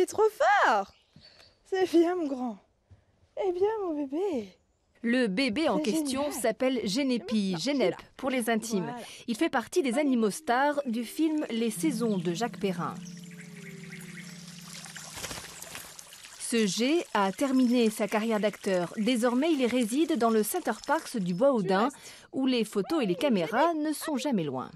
trop fort! C'est bien mon grand. Eh bien mon bébé. Le bébé en C'est question génial. s'appelle Génépi, Génep pour les intimes. Voilà. Il fait partie des animaux stars du film Les Saisons de Jacques Perrin. Ce G a terminé sa carrière d'acteur. Désormais, il réside dans le Center Parcs du Bois-Audin, où les photos et les caméras ne sont jamais loin.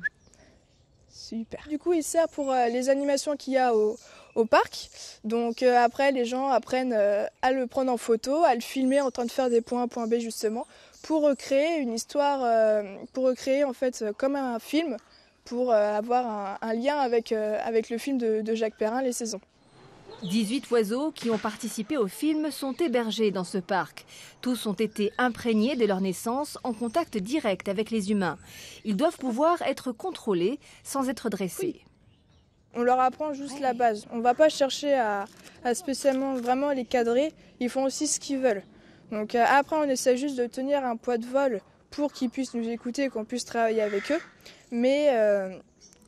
Super. Du coup, il sert pour les animations qu'il y a au parc. Donc après, les gens apprennent à le prendre en photo, à le filmer en train de faire des points A, point B justement, pour recréer une histoire, pour recréer en fait comme un film, pour avoir un lien avec le film de Jacques Perrin, Les Saisons. 18 oiseaux qui ont participé au film sont hébergés dans ce parc. Tous ont été imprégnés dès leur naissance en contact direct avec les humains. Ils doivent pouvoir être contrôlés sans être dressés. On leur apprend juste la base. On ne va pas chercher à spécialement vraiment les cadrer. Ils font aussi ce qu'ils veulent. Donc après, on essaie juste de tenir un poids de vol pour qu'ils puissent nous écouter et qu'on puisse travailler avec eux. Mais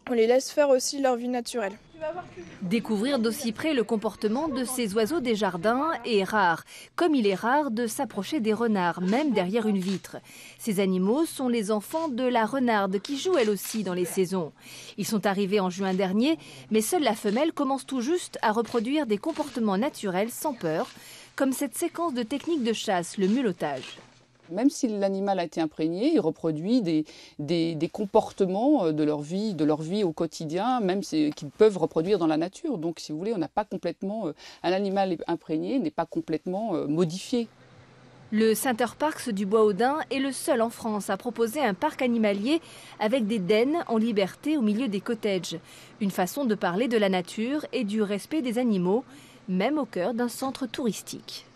on les laisse faire aussi leur vie naturelle. Découvrir d'aussi près le comportement de ces oiseaux des jardins est rare, comme il est rare de s'approcher des renards, même derrière une vitre. Ces animaux sont les enfants de la renarde qui joue elle aussi dans les saisons. Ils sont arrivés en juin dernier, mais seule la femelle commence tout juste à reproduire des comportements naturels sans peur, comme cette séquence de techniques de chasse, le mulottage. Même si l'animal a été imprégné, il reproduit des comportements de leur vie au quotidien, même qu'ils peuvent reproduire dans la nature. Donc, si vous voulez, on n'a pas complètement un animal imprégné n'est pas complètement modifié. Le Center Parcs du Bois-Audin est le seul en France à proposer un parc animalier avec des dennes en liberté au milieu des cottages. Une façon de parler de la nature et du respect des animaux, même au cœur d'un centre touristique.